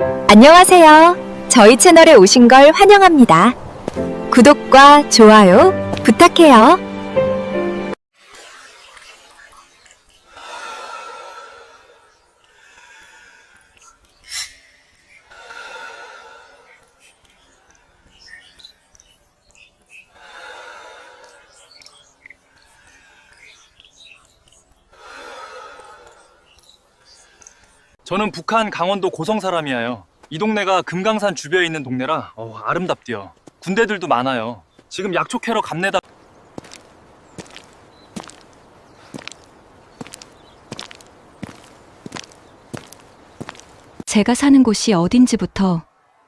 안녕하세요. 저희 채널에 오신 걸 환영합니다. 구독과 좋아요 부탁해요. 저는 북한 강원도 고성 사람이에요. 이 동네가 금강산 주변에 있는 동네라 아름답디요. 군대들도 많아요. 지금 약초 캐러 갑니다. 제가 사는 곳이 어딘지부터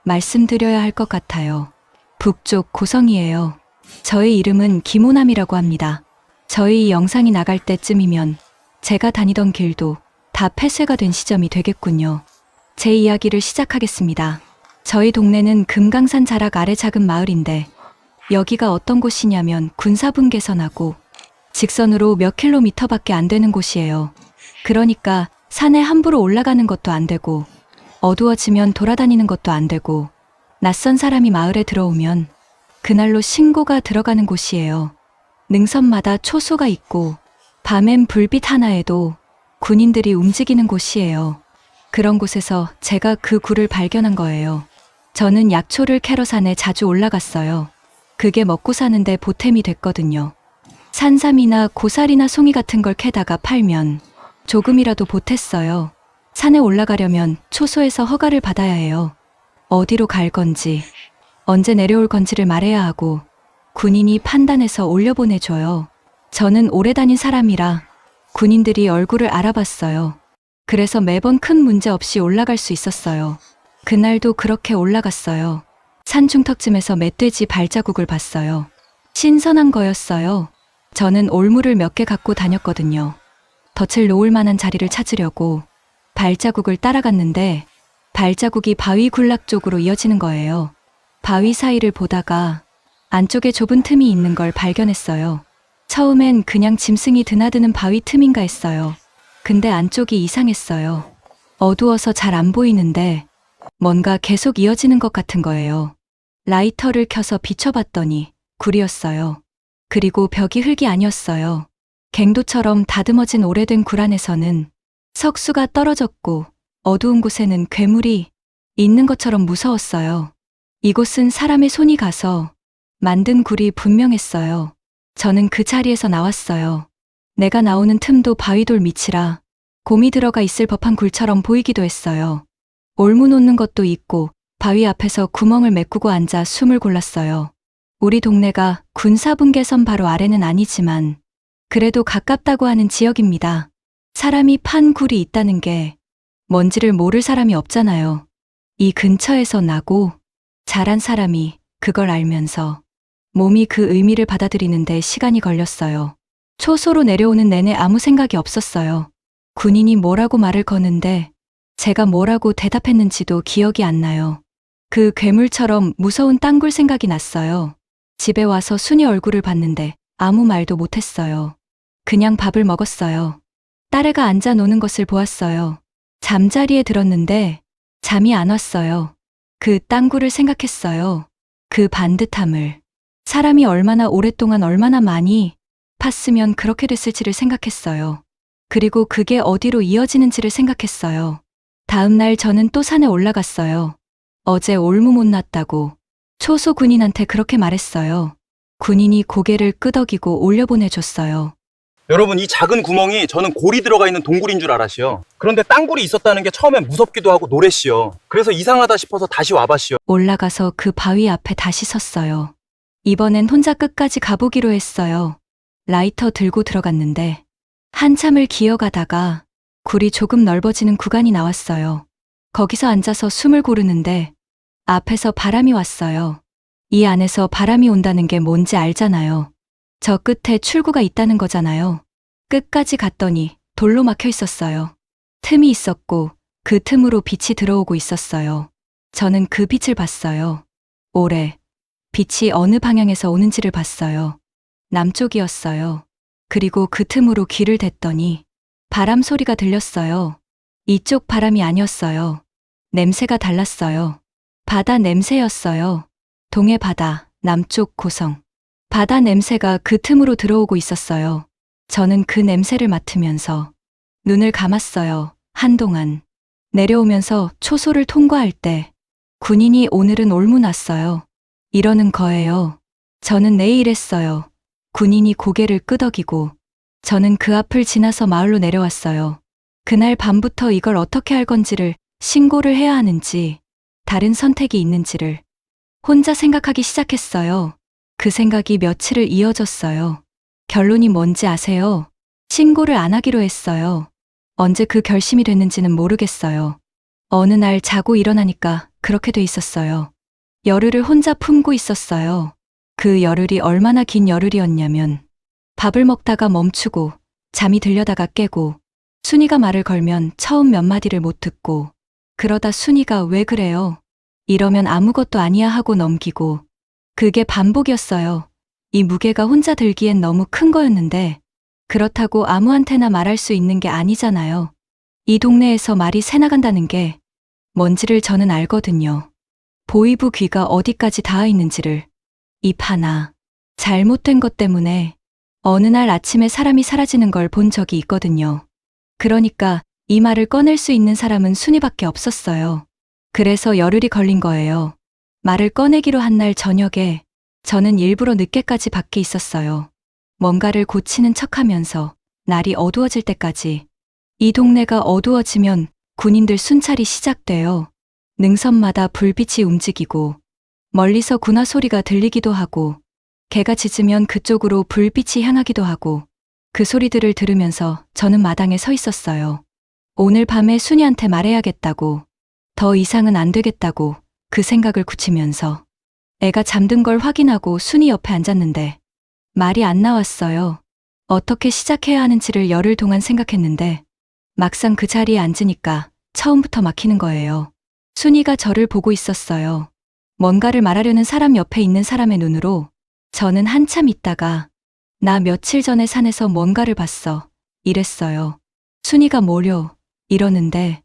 말씀드려야 할 것 같아요. 북쪽 고성이에요. 저의 이름은 김호남이라고 합니다. 저희 영상이 나갈 때쯤이면 제가 다니던 길도 다 폐쇄가 된 시점이 되겠군요. 제 이야기를 시작하겠습니다. 저희 동네는 금강산 자락 아래 작은 마을인데 여기가 어떤 곳이냐면 군사분계선하고 직선으로 몇 킬로미터밖에 안 되는 곳이에요. 그러니까 산에 함부로 올라가는 것도 안 되고 어두워지면 돌아다니는 것도 안 되고 낯선 사람이 마을에 들어오면 그날로 신고가 들어가는 곳이에요. 능선마다 초소가 있고 밤엔 불빛 하나에도 군인들이 움직이는 곳이에요. 그런 곳에서 제가 그 굴을 발견한 거예요. 저는 약초를 캐러 산에 자주 올라갔어요. 그게 먹고 사는데 보탬이 됐거든요. 산삼이나 고사리나 송이 같은 걸 캐다가 팔면 조금이라도 보탰어요. 산에 올라가려면 초소에서 허가를 받아야 해요. 어디로 갈 건지, 언제 내려올 건지를 말해야 하고 군인이 판단해서 올려보내줘요. 저는 오래 다닌 사람이라 군인들이 얼굴을 알아봤어요. 그래서 매번 큰 문제 없이 올라갈 수 있었어요. 그날도 그렇게 올라갔어요. 산 중턱쯤에서 멧돼지 발자국을 봤어요. 신선한 거였어요. 저는 올무를 몇 개 갖고 다녔거든요. 덫을 놓을 만한 자리를 찾으려고 발자국을 따라갔는데 발자국이 바위 군락 쪽으로 이어지는 거예요. 바위 사이를 보다가 안쪽에 좁은 틈이 있는 걸 발견했어요. 처음엔 그냥 짐승이 드나드는 바위 틈인가 했어요. 근데 안쪽이 이상했어요. 어두워서 잘 안 보이는데 뭔가 계속 이어지는 것 같은 거예요. 라이터를 켜서 비춰봤더니 굴이었어요. 그리고 벽이 흙이 아니었어요. 갱도처럼 다듬어진 오래된 굴 안에서는 석수가 떨어졌고 어두운 곳에는 괴물이 있는 것처럼 무서웠어요. 이곳은 사람의 손이 가서 만든 굴이 분명했어요. 저는 그 자리에서 나왔어요. 내가 나오는 틈도 바위돌 밑이라 곰이 들어가 있을 법한 굴처럼 보이기도 했어요. 올무 놓는 것도 있고 바위 앞에서 구멍을 메꾸고 앉아 숨을 골랐어요. 우리 동네가 군사분계선 바로 아래는 아니지만 그래도 가깝다고 하는 지역입니다. 사람이 판 굴이 있다는 게 뭔지를 모를 사람이 없잖아요. 이 근처에서 나고 자란 사람이 그걸 알면서 몸이 그 의미를 받아들이는데 시간이 걸렸어요. 초소로 내려오는 내내 아무 생각이 없었어요. 군인이 뭐라고 말을 거는데 제가 뭐라고 대답했는지도 기억이 안 나요. 그 괴물처럼 무서운 땅굴 생각이 났어요. 집에 와서 순이 얼굴을 봤는데 아무 말도 못했어요. 그냥 밥을 먹었어요. 딸애가 앉아 노는 것을 보았어요. 잠자리에 들었는데 잠이 안 왔어요. 그 땅굴을 생각했어요. 그 반듯함을. 사람이 얼마나 오랫동안 얼마나 많이 팠으면 그렇게 됐을지를 생각했어요. 그리고 그게 어디로 이어지는지를 생각했어요. 다음 날 저는 또 산에 올라갔어요. 어제 올무 못 났다고 초소 군인한테 그렇게 말했어요. 군인이 고개를 끄덕이고 올려보내줬어요. 여러분, 이 작은 구멍이 저는 골이 들어가 있는 동굴인 줄 알았시요. 그런데 땅굴이 있었다는 게 처음엔 무섭기도 하고 노랬시요. 그래서 이상하다 싶어서 다시 와봤시요. 올라가서 그 바위 앞에 다시 섰어요. 이번엔 혼자 끝까지 가보기로 했어요. 라이터 들고 들어갔는데 한참을 기어가다가 굴이 조금 넓어지는 구간이 나왔어요. 거기서 앉아서 숨을 고르는데 앞에서 바람이 왔어요. 이 안에서 바람이 온다는 게 뭔지 알잖아요. 저 끝에 출구가 있다는 거잖아요. 끝까지 갔더니 돌로 막혀 있었어요. 틈이 있었고 그 틈으로 빛이 들어오고 있었어요. 저는 그 빛을 봤어요. 오래. 빛이 어느 방향에서 오는지를 봤어요. 남쪽이었어요. 그리고 그 틈으로 귀를 댔더니 바람 소리가 들렸어요. 이쪽 바람이 아니었어요. 냄새가 달랐어요. 바다 냄새였어요. 동해 바다, 남쪽 고성. 바다 냄새가 그 틈으로 들어오고 있었어요. 저는 그 냄새를 맡으면서 눈을 감았어요. 한동안. 내려오면서 초소를 통과할 때 군인이 오늘은 올무났어요. 이러는 거예요. 저는 네 이랬어요. 군인이 고개를 끄덕이고 저는 그 앞을 지나서 마을로 내려왔어요. 그날 밤부터 이걸 어떻게 할 건지를, 신고를 해야 하는지, 다른 선택이 있는지를 혼자 생각하기 시작했어요. 그 생각이 며칠을 이어졌어요. 결론이 뭔지 아세요? 신고를 안 하기로 했어요. 언제 그 결심이 됐는지는 모르겠어요. 어느 날 자고 일어나니까 그렇게 돼 있었어요. 열흘을 혼자 품고 있었어요. 그 열흘이 얼마나 긴 열흘이었냐면 밥을 먹다가 멈추고 잠이 들려다가 깨고 순이가 말을 걸면 처음 몇 마디를 못 듣고 그러다 순이가 왜 그래요? 이러면 아무것도 아니야 하고 넘기고 그게 반복이었어요. 이 무게가 혼자 들기엔 너무 큰 거였는데 그렇다고 아무한테나 말할 수 있는 게 아니잖아요. 이 동네에서 말이 새나간다는 게 뭔지를 저는 알거든요. 보이부 귀가 어디까지 닿아 있는지를. 입 하나. 잘못된 것 때문에 어느 날 아침에 사람이 사라지는 걸 본 적이 있거든요. 그러니까 이 말을 꺼낼 수 있는 사람은 순이밖에 없었어요. 그래서 열흘이 걸린 거예요. 말을 꺼내기로 한 날 저녁에 저는 일부러 늦게까지 밖에 있었어요. 뭔가를 고치는 척하면서 날이 어두워질 때까지. 이 동네가 어두워지면 군인들 순찰이 시작돼요. 능선마다 불빛이 움직이고 멀리서 군화 소리가 들리기도 하고 개가 짖으면 그쪽으로 불빛이 향하기도 하고 그 소리들을 들으면서 저는 마당에 서 있었어요. 오늘 밤에 순이한테 말해야겠다고, 더 이상은 안 되겠다고 그 생각을 굳히면서 애가 잠든 걸 확인하고 순이 옆에 앉았는데 말이 안 나왔어요. 어떻게 시작해야 하는지를 열흘 동안 생각했는데 막상 그 자리에 앉으니까 처음부터 막히는 거예요. 순이가 저를 보고 있었어요. 뭔가를 말하려는 사람 옆에 있는 사람의 눈으로. 저는 한참 있다가 나 며칠 전에 산에서 뭔가를 봤어. 이랬어요. 순이가 뭐려? 이러는데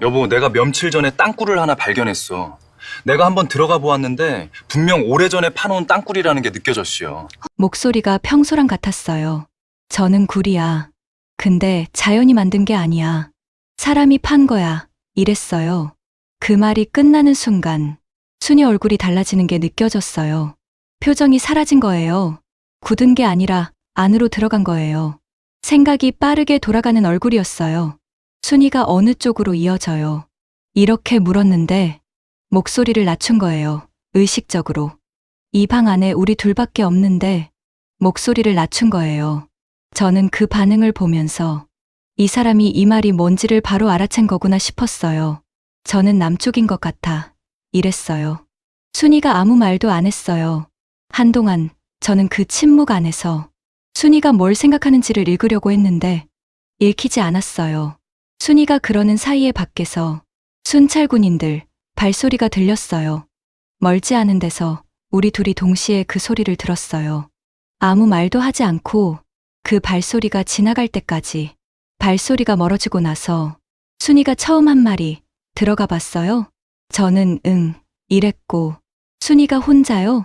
여보, 내가 며칠 전에 땅굴을 하나 발견했어. 내가 한번 들어가 보았는데 분명 오래전에 파놓은 땅굴이라는 게 느껴졌시요. 목소리가 평소랑 같았어요. 저는 굴이야. 근데 자연이 만든 게 아니야. 사람이 판 거야. 이랬어요. 그 말이 끝나는 순간 순이 얼굴이 달라지는 게 느껴졌어요. 표정이 사라진 거예요. 굳은 게 아니라 안으로 들어간 거예요. 생각이 빠르게 돌아가는 얼굴이었어요. 순이가 어느 쪽으로 이어져요? 이렇게 물었는데 목소리를 낮춘 거예요. 의식적으로. 이 방 안에 우리 둘밖에 없는데 목소리를 낮춘 거예요. 저는 그 반응을 보면서 이 사람이 이 말이 뭔지를 바로 알아챈 거구나 싶었어요. 저는 남쪽인 것 같아. 이랬어요. 순이가 아무 말도 안 했어요. 한동안 저는 그 침묵 안에서 순이가 뭘 생각하는지를 읽으려고 했는데 읽히지 않았어요. 순이가 그러는 사이에 밖에서 순찰군인들 발소리가 들렸어요. 멀지 않은 데서 우리 둘이 동시에 그 소리를 들었어요. 아무 말도 하지 않고 그 발소리가 지나갈 때까지. 발소리가 멀어지고 나서 순이가 처음 한 말이 들어가 봤어요? 저는 응, 이랬고 순이가 혼자요?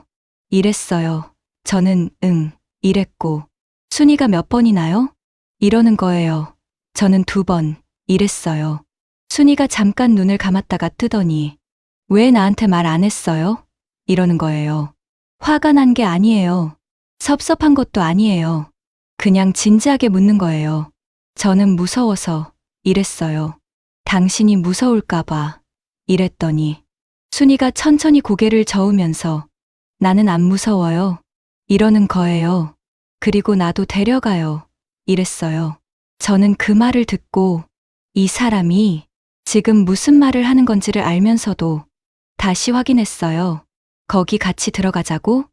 이랬어요. 저는 응, 이랬고 순이가 몇 번이나요? 이러는 거예요. 저는 2번, 이랬어요. 순이가 잠깐 눈을 감았다가 뜨더니 왜 나한테 말 안 했어요? 이러는 거예요. 화가 난 게 아니에요. 섭섭한 것도 아니에요. 그냥 진지하게 묻는 거예요. 저는 무서워서 이랬어요. 당신이 무서울까봐 이랬더니 순이가 천천히 고개를 저으면서 나는 안 무서워요. 이러는 거예요. 그리고 나도 데려가요. 이랬어요. 저는 그 말을 듣고 이 사람이 지금 무슨 말을 하는 건지를 알면서도 다시 확인했어요. 거기 같이 들어가자고?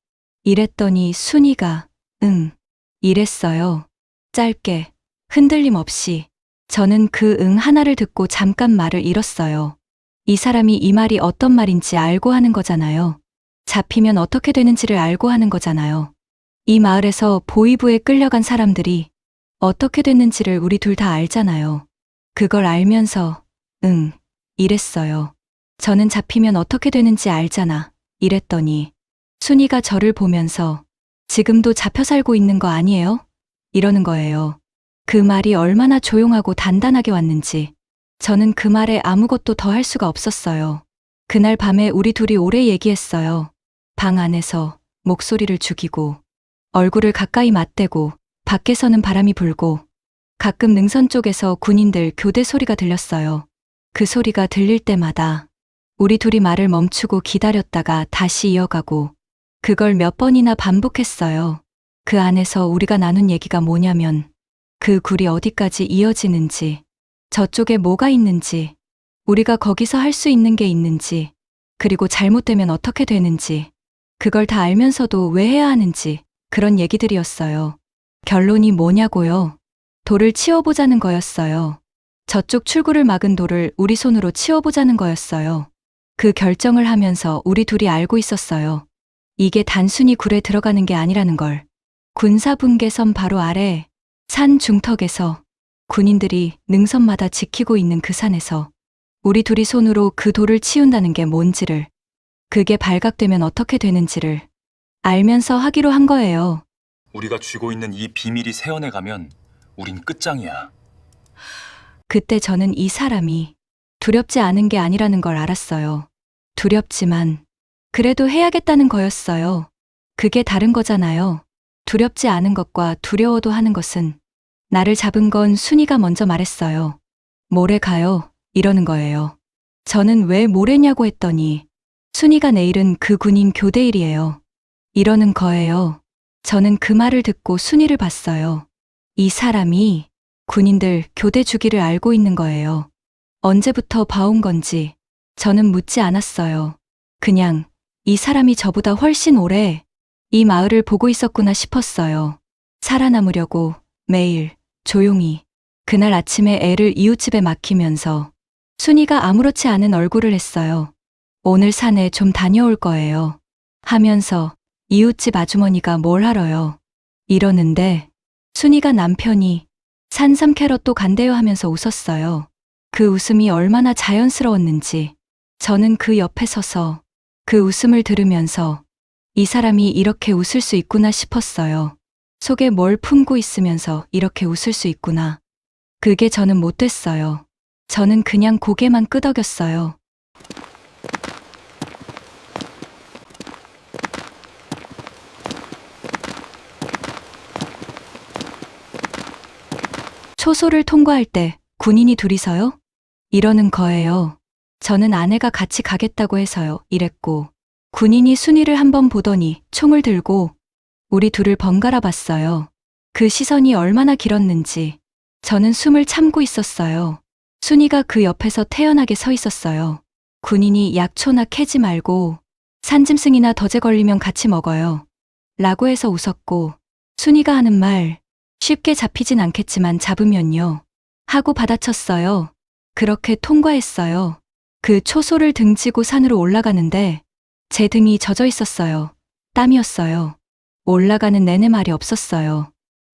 이랬더니 순이가 응, 이랬어요. 짧게, 흔들림 없이. 저는 그 응 하나를 듣고 잠깐 말을 잃었어요. 이 사람이 이 말이 어떤 말인지 알고 하는 거잖아요. 잡히면 어떻게 되는지를 알고 하는 거잖아요. 이 마을에서 보이부에 끌려간 사람들이 어떻게 됐는지를 우리 둘 다 알잖아요. 그걸 알면서 응, 이랬어요. 저는 잡히면 어떻게 되는지 알잖아. 이랬더니 순이가 저를 보면서 지금도 잡혀 살고 있는 거 아니에요? 이러는 거예요. 그 말이 얼마나 조용하고 단단하게 왔는지 저는 그 말에 아무것도 더 할 수가 없었어요. 그날 밤에 우리 둘이 오래 얘기했어요. 방 안에서 목소리를 죽이고 얼굴을 가까이 맞대고 밖에서는 바람이 불고 가끔 능선 쪽에서 군인들 교대 소리가 들렸어요. 그 소리가 들릴 때마다 우리 둘이 말을 멈추고 기다렸다가 다시 이어가고 그걸 몇 번이나 반복했어요. 그 안에서 우리가 나눈 얘기가 뭐냐면 그 굴이 어디까지 이어지는지, 저쪽에 뭐가 있는지, 우리가 거기서 할 수 있는 게 있는지, 그리고 잘못되면 어떻게 되는지, 그걸 다 알면서도 왜 해야 하는지 그런 얘기들이었어요. 결론이 뭐냐고요? 돌을 치워보자는 거였어요. 저쪽 출구를 막은 돌을 우리 손으로 치워보자는 거였어요. 그 결정을 하면서 우리 둘이 알고 있었어요. 이게 단순히 굴에 들어가는 게 아니라는 걸. 군사분계선 바로 아래 산 중턱에서 군인들이 능선마다 지키고 있는 그 산에서 우리 둘이 손으로 그 돌을 치운다는 게 뭔지를, 그게 발각되면 어떻게 되는지를 알면서 하기로 한 거예요. 우리가 쥐고 있는 이 비밀이 새어내 가면 우린 끝장이야. 그때 저는 이 사람이 두렵지 않은 게 아니라는 걸 알았어요. 두렵지만 그래도 해야겠다는 거였어요. 그게 다른 거잖아요. 두렵지 않은 것과 두려워도 하는 것은. 나를 잡은 건 순이가 먼저 말했어요. 모레 가요. 이러는 거예요. 저는 왜 모레냐고 했더니 순이가 내일은 그 군인 교대일이에요. 이러는 거예요. 저는 그 말을 듣고 순이를 봤어요. 이 사람이 군인들 교대 주기를 알고 있는 거예요. 언제부터 봐온 건지 저는 묻지 않았어요. 그냥 이 사람이 저보다 훨씬 오래 이 마을을 보고 있었구나 싶었어요. 살아남으려고 매일 조용히 그날 아침에 애를 이웃집에 맡기면서 순이가 아무렇지 않은 얼굴을 했어요. 오늘 산에 좀 다녀올 거예요. 하면서 이웃집 아주머니가 뭘 하러요. 이러는데 순이가 남편이 산삼 캐럿도 간대요 하면서 웃었어요. 그 웃음이 얼마나 자연스러웠는지 저는 그 옆에 서서 그 웃음을 들으면서 이 사람이 이렇게 웃을 수 있구나 싶었어요. 속에 뭘 품고 있으면서 이렇게 웃을 수 있구나. 그게 저는 못 됐어요. 저는 그냥 고개만 끄덕였어요. 초소를 통과할 때 군인이 둘이서요? 이러는 거예요. 저는 아내가 같이 가겠다고 해서요. 이랬고 군인이 순이를 한번 보더니 총을 들고 우리 둘을 번갈아 봤어요. 그 시선이 얼마나 길었는지 저는 숨을 참고 있었어요. 순이가 그 옆에서 태연하게 서 있었어요. 군인이 약초나 캐지 말고 산짐승이나 덫에 걸리면 같이 먹어요. 라고 해서 웃었고 순이가 하는 말 쉽게 잡히진 않겠지만 잡으면요. 하고 받아쳤어요. 그렇게 통과했어요. 그 초소를 등지고 산으로 올라가는데 제 등이 젖어 있었어요. 땀이었어요. 올라가는 내내 말이 없었어요.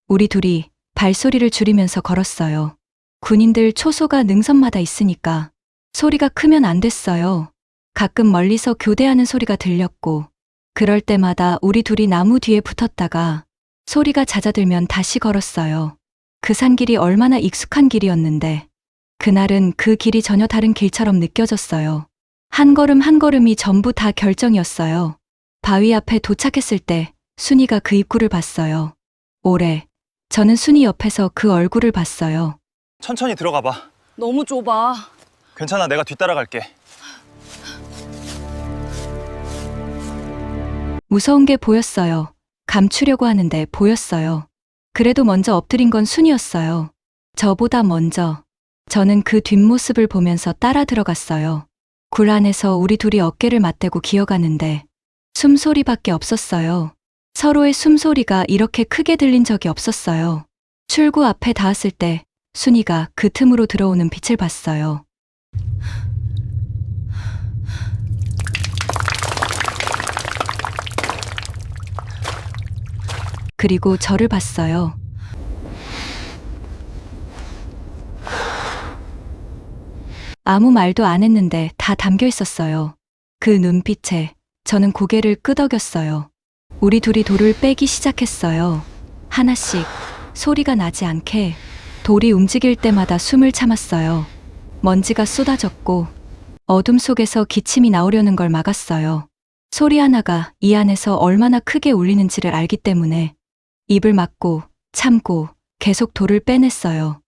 우리 둘이 발소리를 줄이면서 걸었어요. 군인들 초소가 능선마다 있으니까 소리가 크면 안 됐어요. 가끔 멀리서 교대하는 소리가 들렸고 그럴 때마다 우리 둘이 나무 뒤에 붙었다가 소리가 잦아들면 다시 걸었어요. 그 산길이 얼마나 익숙한 길이었는데 그날은 그 길이 전혀 다른 길처럼 느껴졌어요. 한 걸음 한 걸음이 전부 다 결정이었어요. 바위 앞에 도착했을 때 순이가 그 입구를 봤어요. 오래. 저는 순이 옆에서 그 얼굴을 봤어요. 천천히 들어가 봐. 너무 좁아. 괜찮아, 내가 뒤따라갈게. 무서운 게 보였어요. 감추려고 하는데 보였어요. 그래도 먼저 엎드린 건 순이었어요. 저보다 먼저. 저는 그 뒷모습을 보면서 따라 들어갔어요. 굴 안에서 우리 둘이 어깨를 맞대고 기어가는데 숨소리밖에 없었어요. 서로의 숨소리가 이렇게 크게 들린 적이 없었어요. 출구 앞에 닿았을 때 순이가 그 틈으로 들어오는 빛을 봤어요. 그리고 저를 봤어요. 아무 말도 안 했는데 다 담겨 있었어요. 그 눈빛에 저는 고개를 끄덕였어요. 우리 둘이 돌을 빼기 시작했어요. 하나씩 소리가 나지 않게 돌이 움직일 때마다 숨을 참았어요. 먼지가 쏟아졌고 어둠 속에서 기침이 나오려는 걸 막았어요. 소리 하나가 이 안에서 얼마나 크게 울리는지를 알기 때문에 입을 막고 참고 계속 돌을 빼냈어요.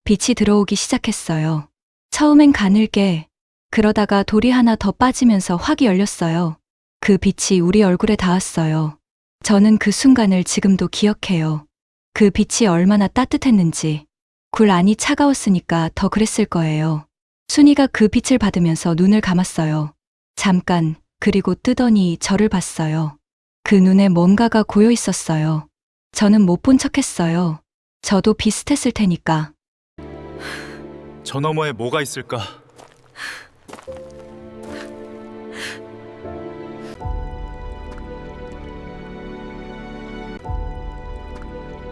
빛이 들어오기 시작했어요. 처음엔 가늘게, 그러다가 돌이 하나 더 빠지면서 확 열렸어요. 그 빛이 우리 얼굴에 닿았어요. 저는 그 순간을 지금도 기억해요. 그 빛이 얼마나 따뜻했는지. 굴 안이 차가웠으니까 더 그랬을 거예요. 순이가 그 빛을 받으면서 눈을 감았어요. 잠깐, 그리고 뜨더니 저를 봤어요. 그 눈에 뭔가가 고여 있었어요. 저는 못 본 척했어요. 저도 비슷했을 테니까. 저 너머에 뭐가 있을까?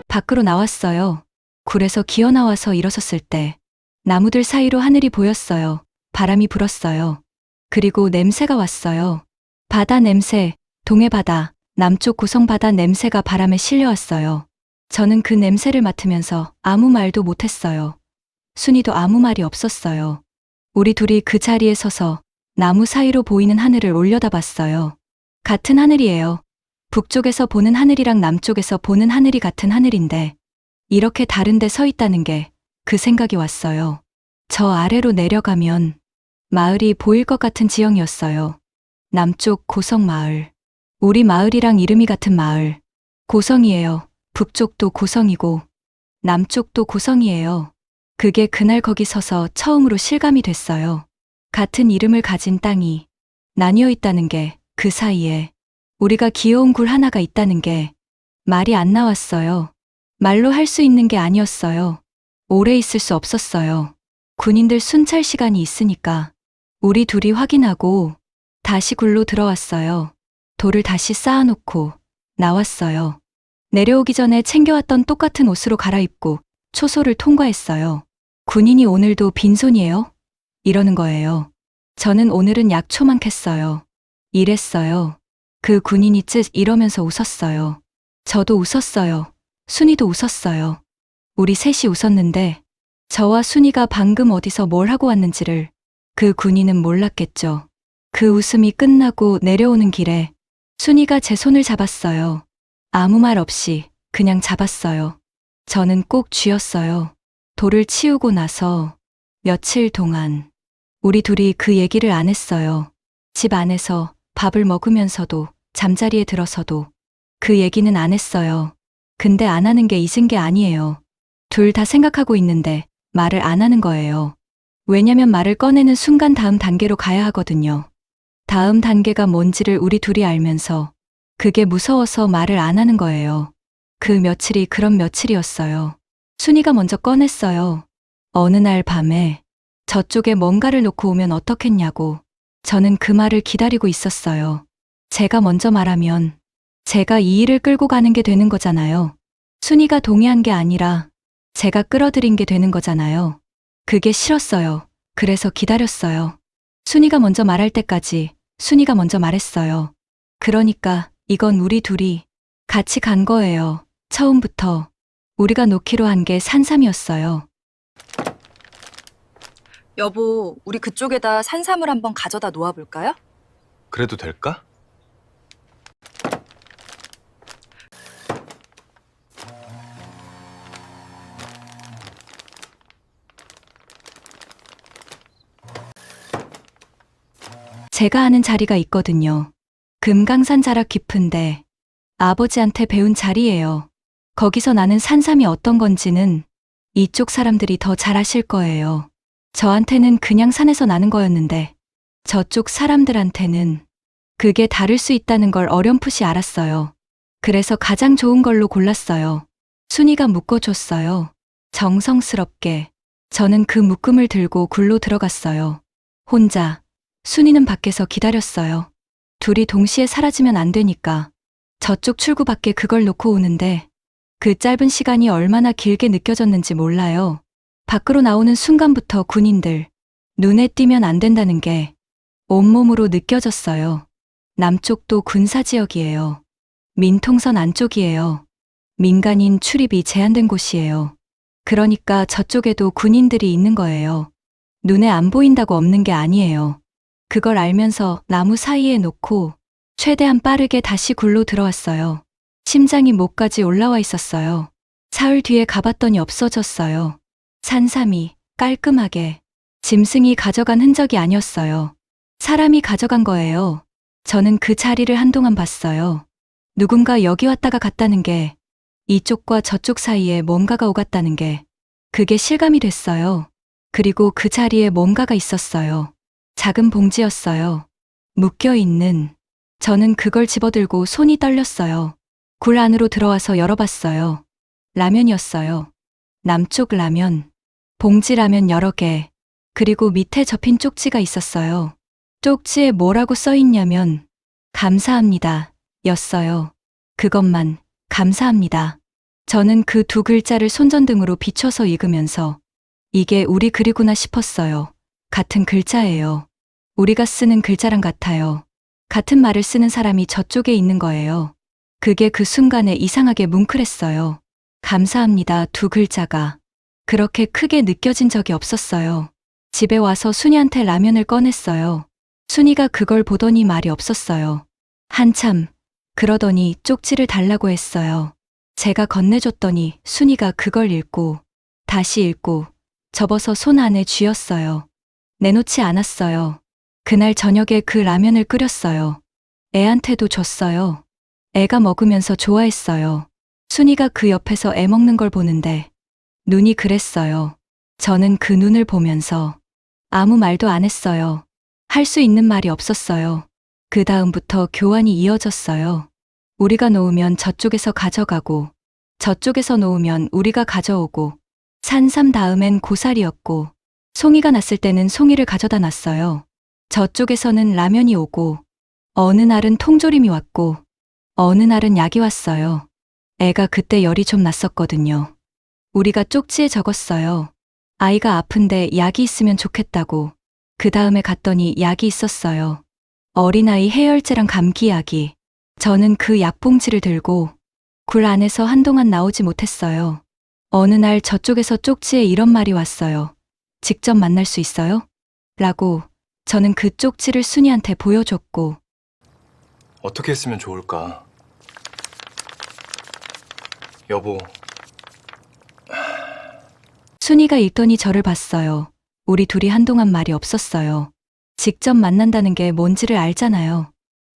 밖으로 나왔어요. 굴에서 기어나와서 일어섰을 때 나무들 사이로 하늘이 보였어요. 바람이 불었어요. 그리고 냄새가 왔어요. 바다 냄새, 동해 바다, 남쪽 고성 바다 냄새가 바람에 실려왔어요. 저는 그 냄새를 맡으면서 아무 말도 못했어요. 순이도 아무 말이 없었어요. 우리 둘이 그 자리에 서서 나무 사이로 보이는 하늘을 올려다봤어요. 같은 하늘이에요. 북쪽에서 보는 하늘이랑 남쪽에서 보는 하늘이 같은 하늘인데 이렇게 다른 데 서 있다는 게 그 생각이 왔어요. 저 아래로 내려가면 마을이 보일 것 같은 지형이었어요. 남쪽 고성 마을. 우리 마을이랑 이름이 같은 마을. 고성이에요. 북쪽도 고성이고 남쪽도 고성이에요. 그게 그날 거기 서서 처음으로 실감이 됐어요. 같은 이름을 가진 땅이 나뉘어 있다는 게, 그 사이에 우리가 귀여운 굴 하나가 있다는 게 말이 안 나왔어요. 말로 할 수 있는 게 아니었어요. 오래 있을 수 없었어요. 군인들 순찰 시간이 있으니까 우리 둘이 확인하고 다시 굴로 들어왔어요. 돌을 다시 쌓아놓고 나왔어요. 내려오기 전에 챙겨왔던 똑같은 옷으로 갈아입고 초소를 통과했어요. 군인이 오늘도 빈손이에요? 이러는 거예요. 저는 오늘은 약초만 캤어요. 이랬어요. 그 군인이 쯧 이러면서 웃었어요. 저도 웃었어요. 순이도 웃었어요. 우리 셋이 웃었는데 저와 순이가 방금 어디서 뭘 하고 왔는지를 그 군인은 몰랐겠죠. 그 웃음이 끝나고 내려오는 길에 순이가 제 손을 잡았어요. 아무 말 없이 그냥 잡았어요. 저는 꼭 쥐었어요. 돌을 치우고 나서 며칠 동안 우리 둘이 그 얘기를 안 했어요. 집 안에서 밥을 먹으면서도 잠자리에 들어서도 그 얘기는 안 했어요. 근데 안 하는 게 잊은 게 아니에요. 둘 다 생각하고 있는데 말을 안 하는 거예요. 왜냐면 말을 꺼내는 순간 다음 단계로 가야 하거든요. 다음 단계가 뭔지를 우리 둘이 알면서 그게 무서워서 말을 안 하는 거예요. 그 며칠이 그런 며칠이었어요. 순이가 먼저 꺼냈어요. 어느 날 밤에 저쪽에 뭔가를 놓고 오면 어떻겠냐고. 저는 그 말을 기다리고 있었어요. 제가 먼저 말하면 제가 이 일을 끌고 가는 게 되는 거잖아요. 순이가 동의한 게 아니라 제가 끌어들인 게 되는 거잖아요. 그게 싫었어요. 그래서 기다렸어요. 순이가 먼저 말할 때까지 순이가 먼저 말했어요. 그러니까 이건 우리 둘이 같이 간 거예요. 처음부터. 우리가 놓기로 한 게 산삼이었어요. 여보, 우리 그쪽에다 산삼을 한번 가져다 놓아볼까요? 그래도 될까? 제가 아는 자리가 있거든요. 금강산 자락 깊은데 아버지한테 배운 자리예요. 거기서 나는 산삼이 어떤 건지는 이쪽 사람들이 더 잘 아실 거예요. 저한테는 그냥 산에서 나는 거였는데 저쪽 사람들한테는 그게 다를 수 있다는 걸 어렴풋이 알았어요. 그래서 가장 좋은 걸로 골랐어요. 순이가 묶어줬어요. 정성스럽게. 저는 그 묶음을 들고 굴로 들어갔어요. 혼자. 순이는 밖에서 기다렸어요. 둘이 동시에 사라지면 안 되니까. 저쪽 출구 밖에 그걸 놓고 오는데 그 짧은 시간이 얼마나 길게 느껴졌는지 몰라요. 밖으로 나오는 순간부터 군인들, 눈에 띄면 안 된다는 게 온몸으로 느껴졌어요. 남쪽도 군사지역이에요. 민통선 안쪽이에요. 민간인 출입이 제한된 곳이에요. 그러니까 저쪽에도 군인들이 있는 거예요. 눈에 안 보인다고 없는 게 아니에요. 그걸 알면서 나무 사이에 놓고 최대한 빠르게 다시 굴로 들어왔어요. 심장이 목까지 올라와 있었어요. 사흘 뒤에 가봤더니 없어졌어요. 산삼이 깔끔하게 짐승이 가져간 흔적이 아니었어요. 사람이 가져간 거예요. 저는 그 자리를 한동안 봤어요. 누군가 여기 왔다가 갔다는 게, 이쪽과 저쪽 사이에 뭔가가 오갔다는 게, 그게 실감이 됐어요. 그리고 그 자리에 뭔가가 있었어요. 작은 봉지였어요. 묶여있는. 저는 그걸 집어들고 손이 떨렸어요. 굴 안으로 들어와서 열어봤어요. 라면이었어요. 남쪽 라면. 봉지 라면 여러 개. 그리고 밑에 접힌 쪽지가 있었어요. 쪽지에 뭐라고 써있냐면 감사합니다 였어요. 그것만 감사합니다. 저는 그 두 글자를 손전등으로 비춰서 읽으면서 이게 우리 글이구나 싶었어요. 같은 글자예요. 우리가 쓰는 글자랑 같아요. 같은 말을 쓰는 사람이 저쪽에 있는 거예요. 그게 그 순간에 이상하게 뭉클했어요. 감사합니다 두 글자가 그렇게 크게 느껴진 적이 없었어요. 집에 와서 순이한테 라면을 꺼냈어요. 순이가 그걸 보더니 말이 없었어요. 한참 그러더니 쪽지를 달라고 했어요. 제가 건네줬더니 순이가 그걸 읽고 다시 읽고 접어서 손 안에 쥐었어요. 내놓지 않았어요. 그날 저녁에 그 라면을 끓였어요. 애한테도 줬어요. 애가 먹으면서 좋아했어요. 순이가 그 옆에서 애 먹는 걸 보는데 눈이 그랬어요. 저는 그 눈을 보면서 아무 말도 안 했어요. 할 수 있는 말이 없었어요. 그 다음부터 교환이 이어졌어요. 우리가 놓으면 저쪽에서 가져가고 저쪽에서 놓으면 우리가 가져오고 산삼 다음엔 고사리였고 송이가 났을 때는 송이를 가져다 놨어요. 저쪽에서는 라면이 오고 어느 날은 통조림이 왔고 어느 날은 약이 왔어요. 애가 그때 열이 좀 났었거든요. 우리가 쪽지에 적었어요. 아이가 아픈데 약이 있으면 좋겠다고. 그 다음에 갔더니 약이 있었어요. 어린아이 해열제랑 감기약이. 저는 그 약봉지를 들고 굴 안에서 한동안 나오지 못했어요. 어느 날 저쪽에서 쪽지에 이런 말이 왔어요. 직접 만날 수 있어요? 라고. 저는 그 쪽지를 순이한테 보여줬고. 어떻게 했으면 좋을까? 여보, 순이가 읽더니 저를 봤어요. 우리 둘이 한동안 말이 없었어요. 직접 만난다는 게 뭔지를 알잖아요.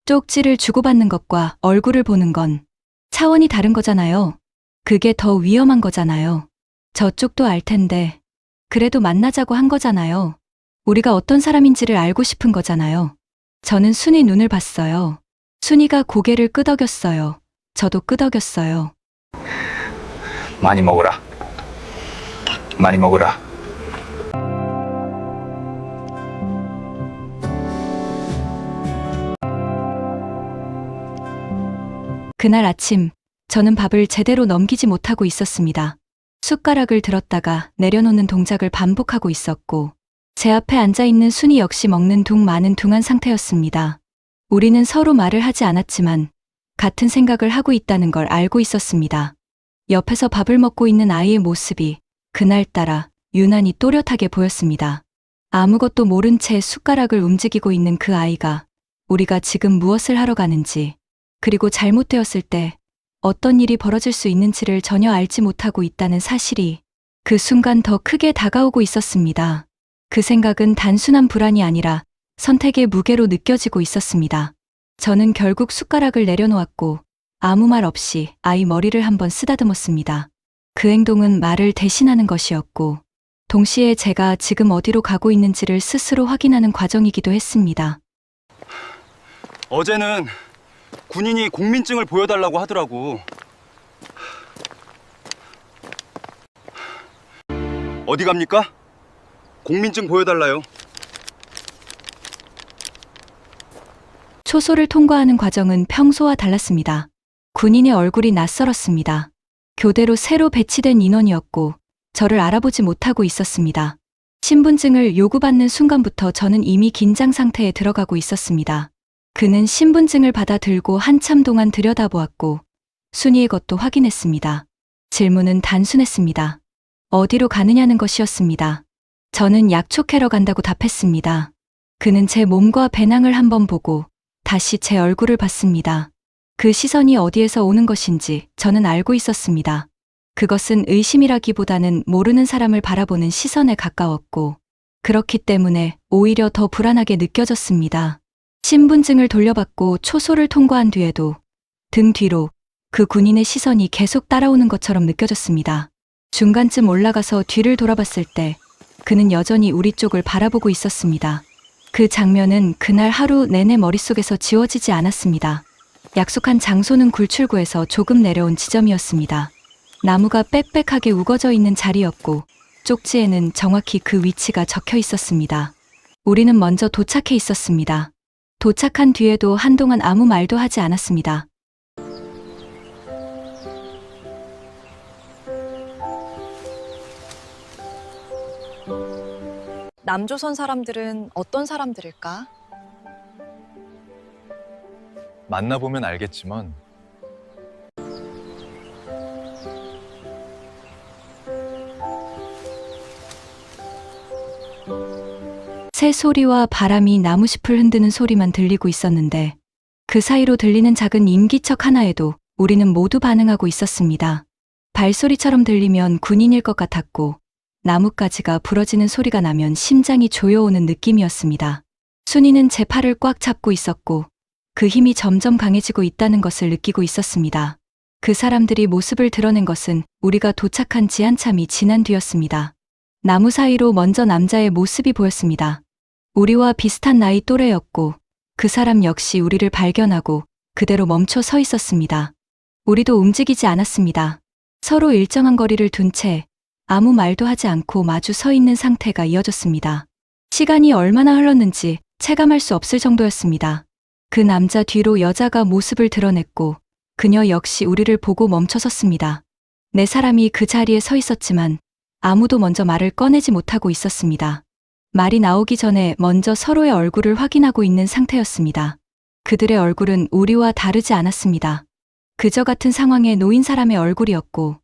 쪽지를 주고받는 것과 얼굴을 보는 건 차원이 다른 거잖아요. 그게 더 위험한 거잖아요. 저쪽도 알 텐데. 그래도 만나자고 한 거잖아요. 우리가 어떤 사람인지를 알고 싶은 거잖아요. 저는 순이 눈을 봤어요. 순이가 고개를 끄덕였어요. 저도 끄덕였어요. 많이 먹어라. 많이 먹어라. 그날 아침, 저는 밥을 제대로 넘기지 못하고 있었습니다. 숟가락을 들었다가 내려놓는 동작을 반복하고 있었고, 제 앞에 앉아있는 순이 역시 먹는 둥 마는 둥한 상태였습니다. 우리는 서로 말을 하지 않았지만, 같은 생각을 하고 있다는 걸 알고 있었습니다. 옆에서 밥을 먹고 있는 아이의 모습이 그날따라 유난히 또렷하게 보였습니다. 아무것도 모른 채 숟가락을 움직이고 있는 그 아이가 우리가 지금 무엇을 하러 가는지, 그리고 잘못되었을 때 어떤 일이 벌어질 수 있는지를 전혀 알지 못하고 있다는 사실이 그 순간 더 크게 다가오고 있었습니다. 그 생각은 단순한 불안이 아니라 선택의 무게로 느껴지고 있었습니다. 저는 결국 숟가락을 내려놓았고 아무 말 없이 아이 머리를 한번 쓰다듬었습니다. 그 행동은 말을 대신하는 것이었고 동시에 제가 지금 어디로 가고 있는지를 스스로 확인하는 과정이기도 했습니다. 어제는 군인이 공민증을 보여달라고 하더라고. 어디 갑니까? 공민증 보여달라요. 초소를 통과하는 과정은 평소와 달랐습니다. 군인의 얼굴이 낯설었습니다. 교대로 새로 배치된 인원이었고 저를 알아보지 못하고 있었습니다. 신분증을 요구받는 순간부터 저는 이미 긴장 상태에 들어가고 있었습니다. 그는 신분증을 받아 들고 한참 동안 들여다보았고 순이의 것도 확인했습니다. 질문은 단순했습니다. 어디로 가느냐는 것이었습니다. 저는 약초 캐러 간다고 답했습니다. 그는 제 몸과 배낭을 한번 보고 다시 제 얼굴을 봤습니다. 그 시선이 어디에서 오는 것인지 저는 알고 있었습니다. 그것은 의심이라기보다는 모르는 사람을 바라보는 시선에 가까웠고 그렇기 때문에 오히려 더 불안하게 느껴졌습니다. 신분증을 돌려받고 초소를 통과한 뒤에도 등 뒤로 그 군인의 시선이 계속 따라오는 것처럼 느껴졌습니다. 중간쯤 올라가서 뒤를 돌아봤을 때 그는 여전히 우리 쪽을 바라보고 있었습니다. 그 장면은 그날 하루 내내 머릿속에서 지워지지 않았습니다. 약속한 장소는 굴출구에서 조금 내려온 지점이었습니다. 나무가 빽빽하게 우거져 있는 자리였고 쪽지에는 정확히 그 위치가 적혀 있었습니다. 우리는 먼저 도착해 있었습니다. 도착한 뒤에도 한동안 아무 말도 하지 않았습니다. 남조선 사람들은 어떤 사람들일까? 만나보면 알겠지만 새 소리와 바람이 나무숲을 흔드는 소리만 들리고 있었는데 그 사이로 들리는 작은 인기척 하나에도 우리는 모두 반응하고 있었습니다. 발소리처럼 들리면 군인일 것 같았고 나뭇가지가 부러지는 소리가 나면 심장이 조여오는 느낌이었습니다. 순이는 제 팔을 꽉 잡고 있었고 그 힘이 점점 강해지고 있다는 것을 느끼고 있었습니다. 그 사람들이 모습을 드러낸 것은 우리가 도착한 지 한참이 지난 뒤였습니다. 나무 사이로 먼저 남자의 모습이 보였습니다. 우리와 비슷한 나이 또래였고 그 사람 역시 우리를 발견하고 그대로 멈춰 서 있었습니다. 우리도 움직이지 않았습니다. 서로 일정한 거리를 둔 채 아무 말도 하지 않고 마주 서 있는 상태가 이어졌습니다. 시간이 얼마나 흘렀는지 체감할 수 없을 정도였습니다. 그 남자 뒤로 여자가 모습을 드러냈고 그녀 역시 우리를 보고 멈춰 섰습니다. 네 사람이 그 자리에 서 있었지만 아무도 먼저 말을 꺼내지 못하고 있었습니다. 말이 나오기 전에 먼저 서로의 얼굴을 확인하고 있는 상태였습니다. 그들의 얼굴은 우리와 다르지 않았습니다. 그저 같은 상황에 놓인 사람의 얼굴이었고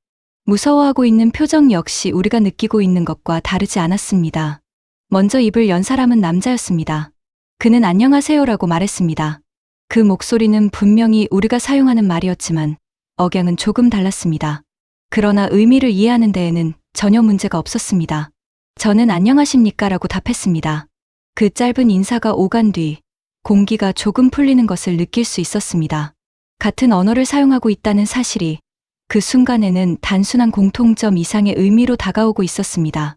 무서워하고 있는 표정 역시 우리가 느끼고 있는 것과 다르지 않았습니다. 먼저 입을 연 사람은 남자였습니다. 그는 안녕하세요라고 말했습니다. 그 목소리는 분명히 우리가 사용하는 말이었지만 억양은 조금 달랐습니다. 그러나 의미를 이해하는 데에는 전혀 문제가 없었습니다. 저는 안녕하십니까? 라고 답했습니다. 그 짧은 인사가 오간 뒤 공기가 조금 풀리는 것을 느낄 수 있었습니다. 같은 언어를 사용하고 있다는 사실이 그 순간에는 단순한 공통점 이상의 의미로 다가오고 있었습니다.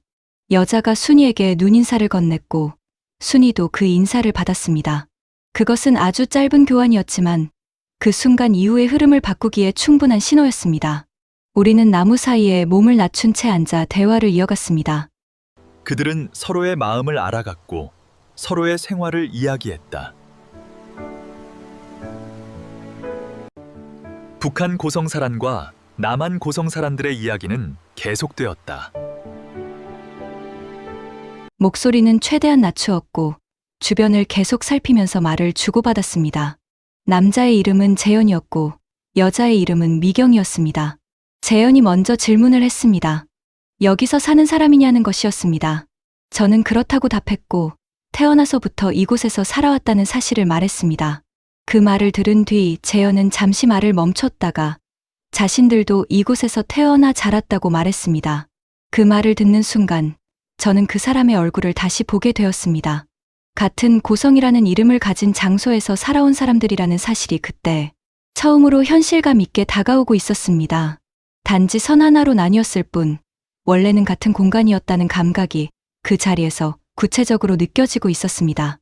여자가 순이에게 눈인사를 건넸고 순이도 그 인사를 받았습니다. 그것은 아주 짧은 교환이었지만 그 순간 이후의 흐름을 바꾸기에 충분한 신호였습니다. 우리는 나무 사이에 몸을 낮춘 채 앉아 대화를 이어갔습니다. 그들은 서로의 마음을 알아갔고 서로의 생활을 이야기했다. 북한 고성사란과 남한 고성사란들의 이야기는 계속되었다. 목소리는 최대한 낮추었고 주변을 계속 살피면서 말을 주고받았습니다. 남자의 이름은 재현이었고 여자의 이름은 미경이었습니다. 재현이 먼저 질문을 했습니다. 여기서 사는 사람이냐는 것이었습니다. 저는 그렇다고 답했고 태어나서부터 이곳에서 살아왔다는 사실을 말했습니다. 그 말을 들은 뒤 재현은 잠시 말을 멈췄다가 자신들도 이곳에서 태어나 자랐다고 말했습니다. 그 말을 듣는 순간 저는 그 사람의 얼굴을 다시 보게 되었습니다. 같은 고성이라는 이름을 가진 장소에서 살아온 사람들이라는 사실이 그때 처음으로 현실감 있게 다가오고 있었습니다. 단지 선 하나로 나뉘었을 뿐 원래는 같은 공간이었다는 감각이 그 자리에서 구체적으로 느껴지고 있었습니다.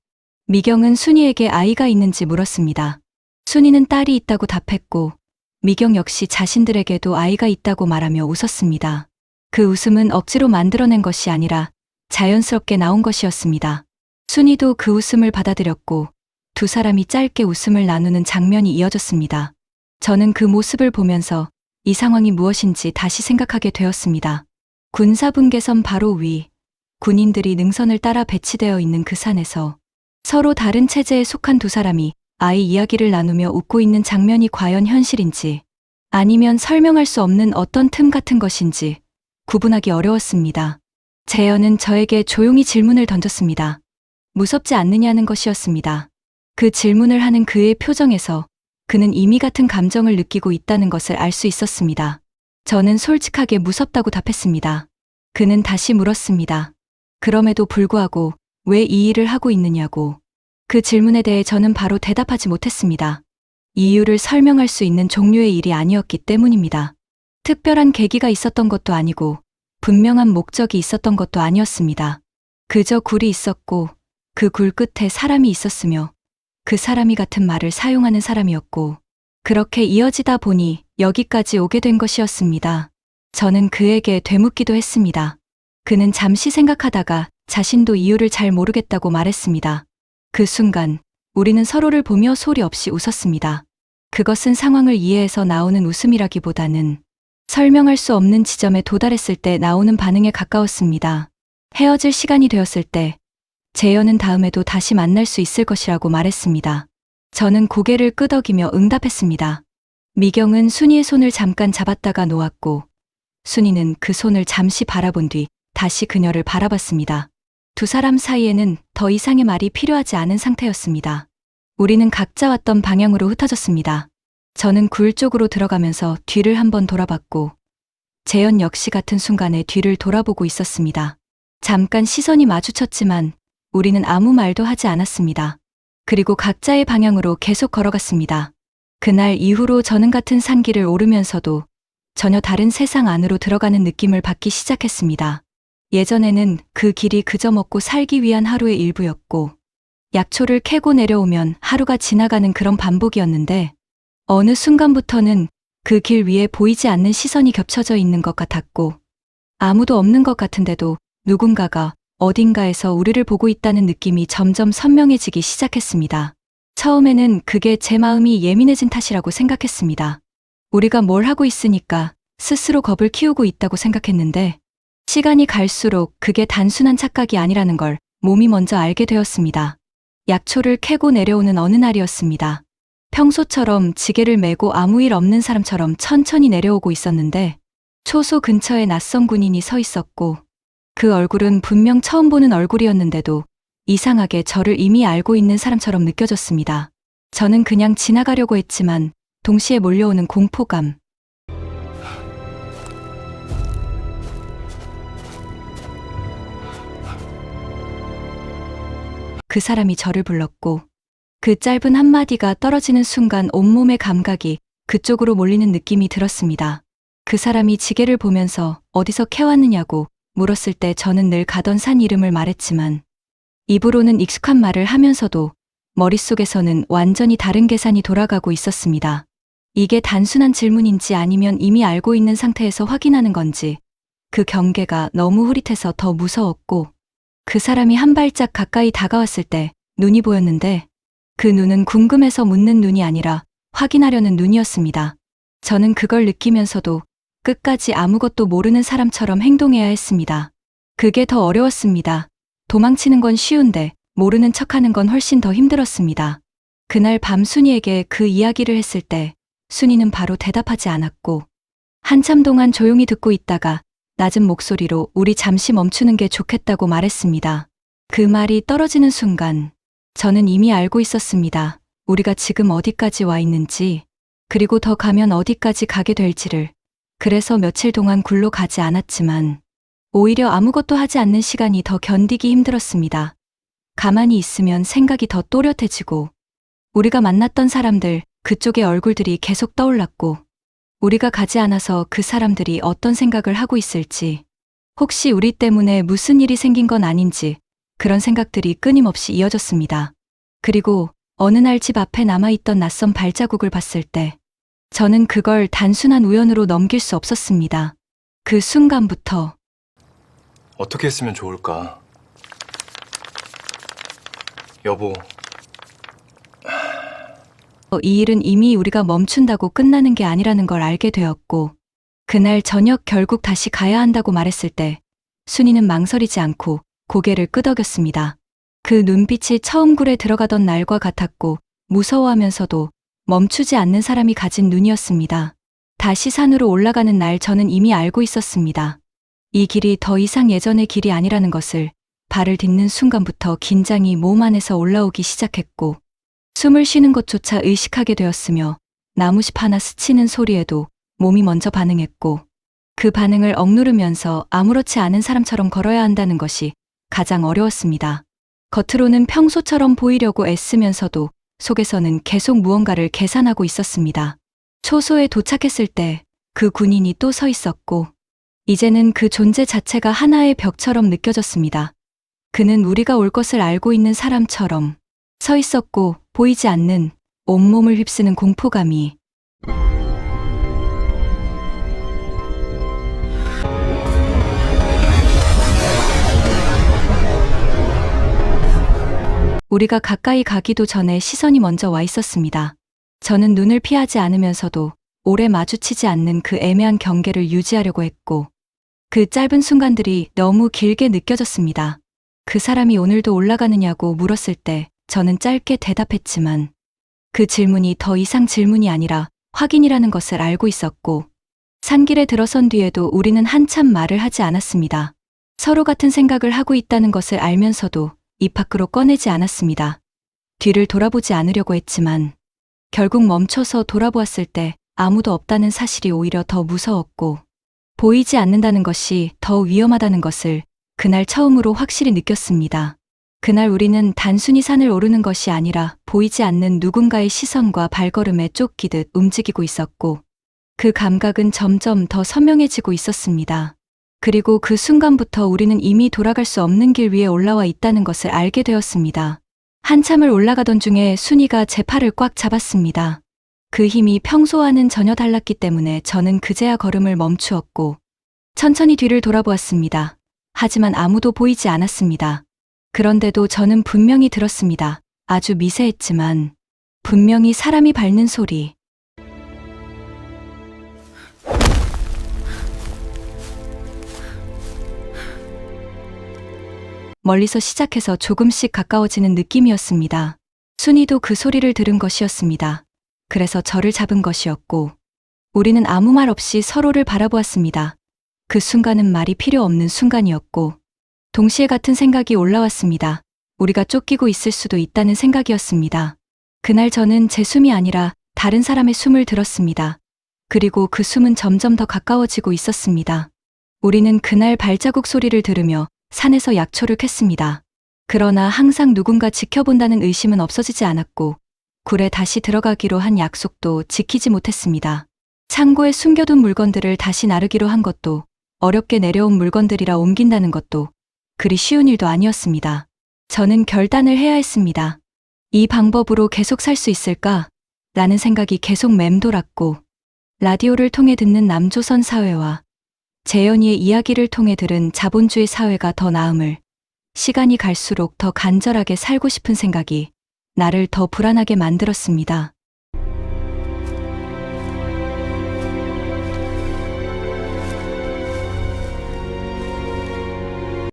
미경은 순이에게 아이가 있는지 물었습니다. 순이는 딸이 있다고 답했고 미경 역시 자신들에게도 아이가 있다고 말하며 웃었습니다. 그 웃음은 억지로 만들어낸 것이 아니라 자연스럽게 나온 것이었습니다. 순이도 그 웃음을 받아들였고 두 사람이 짧게 웃음을 나누는 장면이 이어졌습니다. 저는 그 모습을 보면서 이 상황이 무엇인지 다시 생각하게 되었습니다. 군사분계선 바로 위, 군인들이 능선을 따라 배치되어 있는 그 산에서 서로 다른 체제에 속한 두 사람이 아이 이야기를 나누며 웃고 있는 장면이 과연 현실인지 아니면 설명할 수 없는 어떤 틈 같은 것인지 구분하기 어려웠습니다. 재현은 저에게 조용히 질문을 던졌습니다. 무섭지 않느냐는 것이었습니다. 그 질문을 하는 그의 표정에서 그는 이미 같은 감정을 느끼고 있다는 것을 알 수 있었습니다. 저는 솔직하게 무섭다고 답했습니다. 그는 다시 물었습니다. 그럼에도 불구하고 왜 이 일을 하고 있느냐고. 그 질문에 대해 저는 바로 대답하지 못했습니다. 이유를 설명할 수 있는 종류의 일이 아니었기 때문입니다. 특별한 계기가 있었던 것도 아니고 분명한 목적이 있었던 것도 아니었습니다. 그저 굴이 있었고 그 굴 끝에 사람이 있었으며 그 사람이 같은 말을 사용하는 사람이었고 그렇게 이어지다 보니 여기까지 오게 된 것이었습니다. 저는 그에게 되묻기도 했습니다. 그는 잠시 생각하다가 자신도 이유를 잘 모르겠다고 말했습니다. 그 순간 우리는 서로를 보며 소리 없이 웃었습니다. 그것은 상황을 이해해서 나오는 웃음이라기보다는 설명할 수 없는 지점에 도달했을 때 나오는 반응에 가까웠습니다. 헤어질 시간이 되었을 때 재현은 다음에도 다시 만날 수 있을 것이라고 말했습니다. 저는 고개를 끄덕이며 응답했습니다. 미경은 순이의 손을 잠깐 잡았다가 놓았고 순이는 그 손을 잠시 바라본 뒤 다시 그녀를 바라봤습니다. 두 사람 사이에는 더 이상의 말이 필요하지 않은 상태였습니다. 우리는 각자 왔던 방향으로 흩어졌습니다. 저는 굴 쪽으로 들어가면서 뒤를 한번 돌아봤고 재현 역시 같은 순간에 뒤를 돌아보고 있었습니다. 잠깐 시선이 마주쳤지만 우리는 아무 말도 하지 않았습니다. 그리고 각자의 방향으로 계속 걸어갔습니다. 그날 이후로 저는 같은 산길을 오르면서도 전혀 다른 세상 안으로 들어가는 느낌을 받기 시작했습니다. 예전에는 그 길이 그저 먹고 살기 위한 하루의 일부였고 약초를 캐고 내려오면 하루가 지나가는 그런 반복이었는데 어느 순간부터는 그 길 위에 보이지 않는 시선이 겹쳐져 있는 것 같았고 아무도 없는 것 같은데도 누군가가 어딘가에서 우리를 보고 있다는 느낌이 점점 선명해지기 시작했습니다. 처음에는 그게 제 마음이 예민해진 탓이라고 생각했습니다. 우리가 뭘 하고 있으니까 스스로 겁을 키우고 있다고 생각했는데 시간이 갈수록 그게 단순한 착각이 아니라는 걸 몸이 먼저 알게 되었습니다. 약초를 캐고 내려오는 어느 날이었습니다. 평소처럼 지게를 메고 아무 일 없는 사람처럼 천천히 내려오고 있었는데 초소 근처에 낯선 군인이 서 있었고 그 얼굴은 분명 처음 보는 얼굴이었는데도 이상하게 저를 이미 알고 있는 사람처럼 느껴졌습니다. 저는 그냥 지나가려고 했지만 동시에 몰려오는 공포감. 그 사람이 저를 불렀고 그 짧은 한마디가 떨어지는 순간 온몸의 감각이 그쪽으로 몰리는 느낌이 들었습니다. 그 사람이 지게를 보면서 어디서 캐왔느냐고 물었을 때 저는 늘 가던 산 이름을 말했지만 입으로는 익숙한 말을 하면서도 머릿속에서는 완전히 다른 계산이 돌아가고 있었습니다. 이게 단순한 질문인지 아니면 이미 알고 있는 상태에서 확인하는 건지 그 경계가 너무 흐릿해서 더 무서웠고 그 사람이 한 발짝 가까이 다가왔을 때 눈이 보였는데 그 눈은 궁금해서 묻는 눈이 아니라 확인하려는 눈이었습니다. 저는 그걸 느끼면서도 끝까지 아무것도 모르는 사람처럼 행동해야 했습니다. 그게 더 어려웠습니다. 도망치는 건 쉬운데 모르는 척하는 건 훨씬 더 힘들었습니다. 그날 밤 순이에게 그 이야기를 했을 때 순이는 바로 대답하지 않았고 한참 동안 조용히 듣고 있다가 낮은 목소리로 우리 잠시 멈추는 게 좋겠다고 말했습니다. 그 말이 떨어지는 순간 저는 이미 알고 있었습니다. 우리가 지금 어디까지 와 있는지 그리고 더 가면 어디까지 가게 될지를. 그래서 며칠 동안 굴로 가지 않았지만 오히려 아무것도 하지 않는 시간이 더 견디기 힘들었습니다. 가만히 있으면 생각이 더 또렷해지고 우리가 만났던 사람들 그쪽의 얼굴들이 계속 떠올랐고 우리가 가지 않아서 그 사람들이 어떤 생각을 하고 있을지 혹시 우리 때문에 무슨 일이 생긴 건 아닌지 그런 생각들이 끊임없이 이어졌습니다. 그리고 어느 날 집 앞에 남아있던 낯선 발자국을 봤을 때 저는 그걸 단순한 우연으로 넘길 수 없었습니다. 그 순간부터 어떻게 했으면 좋을까? 여보, 이 일은 이미 우리가 멈춘다고 끝나는 게 아니라는 걸 알게 되었고 그날 저녁 결국 다시 가야 한다고 말했을 때 순이는 망설이지 않고 고개를 끄덕였습니다. 그 눈빛이 처음 굴에 들어가던 날과 같았고 무서워하면서도 멈추지 않는 사람이 가진 눈이었습니다. 다시 산으로 올라가는 날 저는 이미 알고 있었습니다. 이 길이 더 이상 예전의 길이 아니라는 것을 발을 딛는 순간부터 긴장이 몸 안에서 올라오기 시작했고 숨을 쉬는 것조차 의식하게 되었으며 나무숲 하나 스치는 소리에도 몸이 먼저 반응했고 그 반응을 억누르면서 아무렇지 않은 사람처럼 걸어야 한다는 것이 가장 어려웠습니다. 겉으로는 평소처럼 보이려고 애쓰면서도 속에서는 계속 무언가를 계산하고 있었습니다. 초소에 도착했을 때 그 군인이 또 서 있었고 이제는 그 존재 자체가 하나의 벽처럼 느껴졌습니다. 그는 우리가 올 것을 알고 있는 사람처럼 서 있었고 보이지 않는 온몸을 휩쓰는 공포감이 우리가 가까이 가기도 전에 시선이 먼저 와 있었습니다. 저는 눈을 피하지 않으면서도 오래 마주치지 않는 그 애매한 경계를 유지하려고 했고 그 짧은 순간들이 너무 길게 느껴졌습니다. 그 사람이 오늘도 올라가느냐고 물었을 때 저는 짧게 대답했지만 그 질문이 더 이상 질문이 아니라 확인이라는 것을 알고 있었고 산길에 들어선 뒤에도 우리는 한참 말을 하지 않았습니다. 서로 같은 생각을 하고 있다는 것을 알면서도 입 밖으로 꺼내지 않았습니다. 뒤를 돌아보지 않으려고 했지만 결국 멈춰서 돌아보았을 때 아무도 없다는 사실이 오히려 더 무서웠고 보이지 않는다는 것이 더 위험하다는 것을 그날 처음으로 확실히 느꼈습니다. 그날 우리는 단순히 산을 오르는 것이 아니라 보이지 않는 누군가의 시선과 발걸음에 쫓기듯 움직이고 있었고 그 감각은 점점 더 선명해지고 있었습니다. 그리고 그 순간부터 우리는 이미 돌아갈 수 없는 길 위에 올라와 있다는 것을 알게 되었습니다. 한참을 올라가던 중에 순이가 제 팔을 꽉 잡았습니다. 그 힘이 평소와는 전혀 달랐기 때문에 저는 그제야 걸음을 멈추었고 천천히 뒤를 돌아보았습니다. 하지만 아무도 보이지 않았습니다. 그런데도 저는 분명히 들었습니다. 아주 미세했지만 분명히 사람이 밟는 소리. 멀리서 시작해서 조금씩 가까워지는 느낌이었습니다. 순이도 그 소리를 들은 것이었습니다. 그래서 저를 잡은 것이었고 우리는 아무 말 없이 서로를 바라보았습니다. 그 순간은 말이 필요 없는 순간이었고 동시에 같은 생각이 올라왔습니다. 우리가 쫓기고 있을 수도 있다는 생각이었습니다. 그날 저는 제 숨이 아니라 다른 사람의 숨을 들었습니다. 그리고 그 숨은 점점 더 가까워지고 있었습니다. 우리는 그날 발자국 소리를 들으며 산에서 약초를 캤습니다. 그러나 항상 누군가 지켜본다는 의심은 없어지지 않았고 굴에 다시 들어가기로 한 약속도 지키지 못했습니다. 창고에 숨겨둔 물건들을 다시 나르기로 한 것도 어렵게 내려온 물건들이라 옮긴다는 것도 그리 쉬운 일도 아니었습니다. 저는 결단을 해야 했습니다. 이 방법으로 계속 살 수 있을까? 라는 생각이 계속 맴돌았고 라디오를 통해 듣는 남조선 사회와 재현이의 이야기를 통해 들은 자본주의 사회가 더 나음을 시간이 갈수록 더 간절하게 살고 싶은 생각이 나를 더 불안하게 만들었습니다.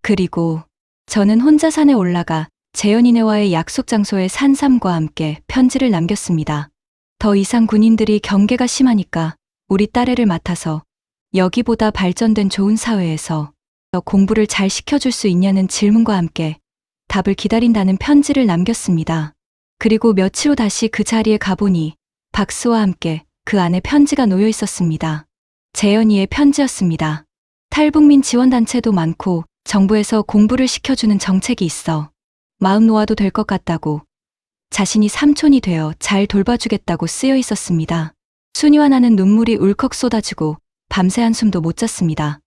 그리고 저는 혼자 산에 올라가 재현이네와의 약속 장소에 산삼과 함께 편지를 남겼습니다. 더 이상 군인들이 경계가 심하니까 우리 딸애를 맡아서 여기보다 발전된 좋은 사회에서 더 공부를 잘 시켜줄 수 있냐는 질문과 함께 답을 기다린다는 편지를 남겼습니다. 그리고 며칠 후 다시 그 자리에 가보니 박스와 함께 그 안에 편지가 놓여 있었습니다. 재현이의 편지였습니다. 탈북민 지원단체도 많고 정부에서 공부를 시켜주는 정책이 있어 마음 놓아도 될 것 같다고 자신이 삼촌이 되어 잘 돌봐주겠다고 쓰여 있었습니다. 순이와 나는 눈물이 울컥 쏟아지고 밤새 한숨도 못 잤습니다.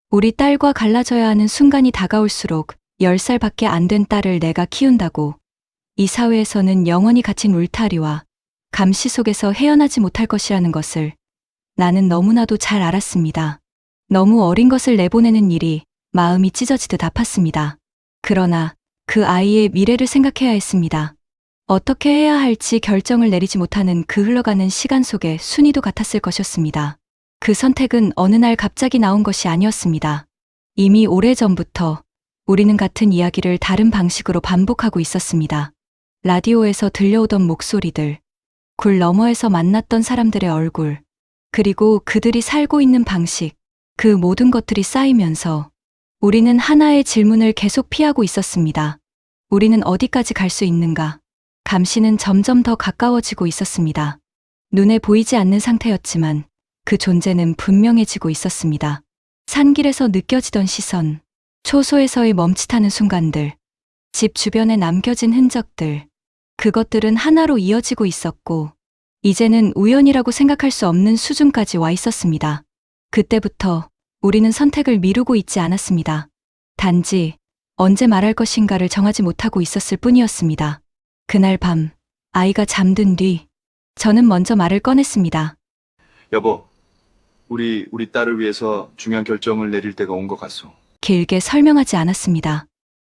우리 딸과 갈라져야 하는 순간이 다가올수록 10살밖에 안 된 딸을 내가 키운다고 이 사회에서는 영원히 갇힌 울타리와 감시 속에서 헤어나지 못할 것이라는 것을 나는 너무나도 잘 알았습니다. 너무 어린 것을 내보내는 일이 마음이 찢어지듯 아팠습니다. 그러나 그 아이의 미래를 생각해야 했습니다. 어떻게 해야 할지 결정을 내리지 못하는 그 흘러가는 시간 속에 순이도 같았을 것이었습니다. 그 선택은 어느 날 갑자기 나온 것이 아니었습니다. 이미 오래전부터 우리는 같은 이야기를 다른 방식으로 반복하고 있었습니다. 라디오에서 들려오던 목소리들, 굴 너머에서 만났던 사람들의 얼굴, 그리고 그들이 살고 있는 방식, 그 모든 것들이 쌓이면서 우리는 하나의 질문을 계속 피하고 있었습니다. 우리는 어디까지 갈 수 있는가? 감시는 점점 더 가까워지고 있었습니다. 눈에 보이지 않는 상태였지만 그 존재는 분명해지고 있었습니다. 산길에서 느껴지던 시선, 초소에서의 멈칫하는 순간들, 집 주변에 남겨진 흔적들, 그것들은 하나로 이어지고 있었고, 이제는 우연이라고 생각할 수 없는 수준까지 와 있었습니다. 그때부터 우리는 선택을 미루고 있지 않았습니다. 단지 언제 말할 것인가를 정하지 못하고 있었을 뿐이었습니다. 그날 밤, 아이가 잠든 뒤, 저는 먼저 말을 꺼냈습니다. 여보, 우리 딸을 위해서 중요한 결정을 내릴 때가 온 것 같소. 길게 설명하지 않았습니다.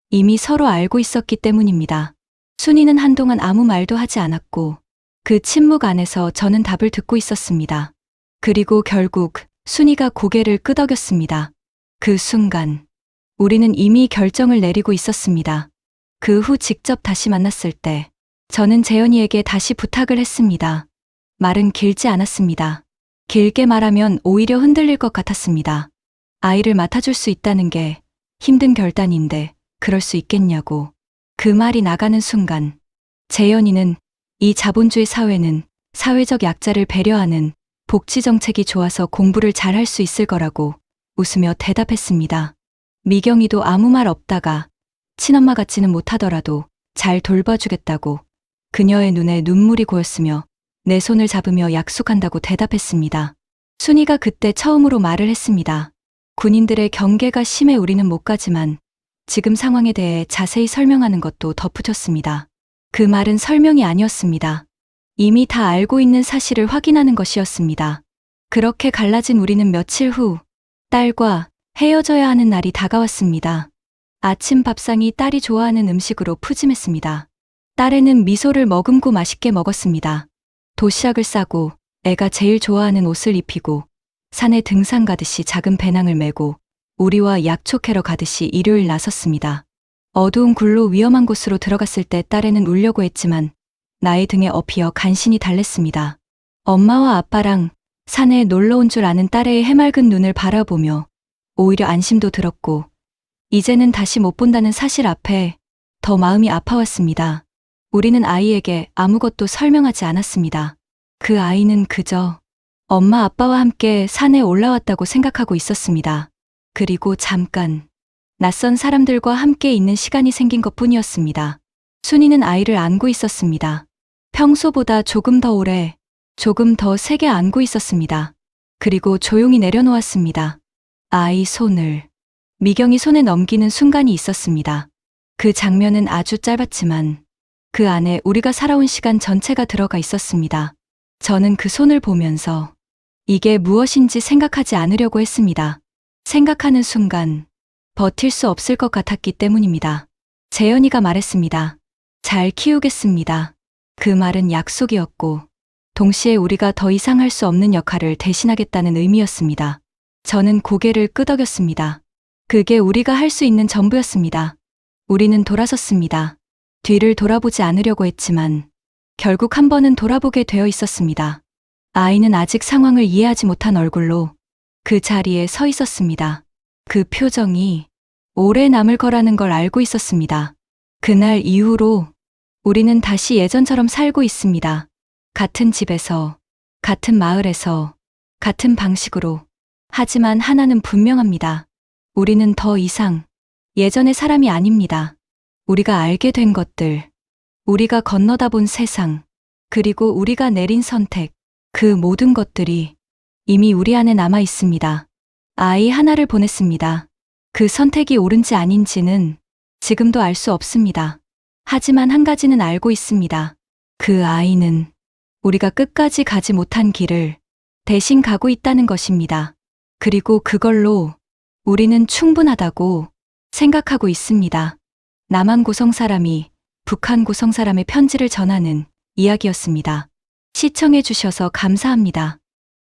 이미 서로 알고 있었기 때문입니다. 순이는 한동안 아무 말도 하지 않았고, 그 침묵 안에서 저는 답을 듣고 있었습니다. 그리고 결국 순이가 고개를 끄덕였습니다. 그 순간, 우리는 이미 결정을 내리고 있었습니다. 그 후 직접 다시 만났을 때, 저는 재현이에게 다시 부탁을 했습니다. 말은 길지 않았습니다. 길게 말하면 오히려 흔들릴 것 같았습니다. 아이를 맡아줄 수 있다는 게 힘든 결단인데 그럴 수 있겠냐고. 그 말이 나가는 순간, 재현이는 이 자본주의 사회는 사회적 약자를 배려하는 복지 정책이 좋아서 공부를 잘할 수 있을 거라고 웃으며 대답했습니다. 미경이도 아무 말 없다가 친엄마 같지는 못하더라도 잘 돌봐주겠다고 그녀의 눈에 눈물이 고였으며 내 손을 잡으며 약속한다고 대답했습니다. 순이가 그때 처음으로 말을 했습니다. 군인들의 경계가 심해 우리는 못 가지만 지금 상황에 대해 자세히 설명하는 것도 덧붙였습니다. 그 말은 설명이 아니었습니다. 이미 다 알고 있는 사실을 확인하는 것이었습니다. 그렇게 갈라진 우리는 며칠 후 딸과 헤어져야 하는 날이 다가왔습니다. 아침 밥상이 딸이 좋아하는 음식으로 푸짐했습니다. 딸애는 미소를 머금고 맛있게 먹었습니다. 도시락을 싸고 애가 제일 좋아하는 옷을 입히고 산에 등산 가듯이 작은 배낭을 메고 우리와 약초 캐러 가듯이 일요일 나섰습니다. 어두운 굴로 위험한 곳으로 들어갔을 때 딸애는 울려고 했지만 나의 등에 업히어 간신히 달랬습니다. 엄마와 아빠랑 산에 놀러 온 줄 아는 딸애의 해맑은 눈을 바라보며 오히려 안심도 들었고 이제는 다시 못 본다는 사실 앞에 더 마음이 아파왔습니다. 우리는 아이에게 아무것도 설명하지 않았습니다. 그 아이는 그저 엄마 아빠와 함께 산에 올라왔다고 생각하고 있었습니다. 그리고 잠깐 낯선 사람들과 함께 있는 시간이 생긴 것뿐이었습니다. 순이는 아이를 안고 있었습니다. 평소보다 조금 더 오래, 조금 더 세게 안고 있었습니다. 그리고 조용히 내려놓았습니다. 아이 손을 미경이 손에 넘기는 순간이 있었습니다. 그 장면은 아주 짧았지만 그 안에 우리가 살아온 시간 전체가 들어가 있었습니다. 저는 그 손을 보면서 이게 무엇인지 생각하지 않으려고 했습니다. 생각하는 순간 버틸 수 없을 것 같았기 때문입니다. 재현이가 말했습니다. 잘 키우겠습니다. 그 말은 약속이었고 동시에 우리가 더 이상 할 수 없는 역할을 대신하겠다는 의미였습니다. 저는 고개를 끄덕였습니다. 그게 우리가 할 수 있는 전부였습니다. 우리는 돌아섰습니다. 뒤를 돌아보지 않으려고 했지만 결국 한 번은 돌아보게 되어 있었습니다. 아이는 아직 상황을 이해하지 못한 얼굴로 그 자리에 서 있었습니다. 그 표정이 오래 남을 거라는 걸 알고 있었습니다. 그날 이후로 우리는 다시 예전처럼 살고 있습니다. 같은 집에서, 같은 마을에서, 같은 방식으로. 하지만 하나는 분명합니다. 우리는 더 이상 예전의 사람이 아닙니다. 우리가 알게 된 것들, 우리가 건너다 본 세상, 그리고 우리가 내린 선택, 그 모든 것들이 이미 우리 안에 남아 있습니다. 아이 하나를 보냈습니다. 그 선택이 옳은지 아닌지는 지금도 알 수 없습니다. 하지만 한 가지는 알고 있습니다. 그 아이는 우리가 끝까지 가지 못한 길을 대신 가고 있다는 것입니다. 그리고 그걸로 우리는 충분하다고 생각하고 있습니다. 남한 고성 사람이 북한 고성 사람의 편지를 전하는 이야기였습니다. 시청해 주셔서 감사합니다.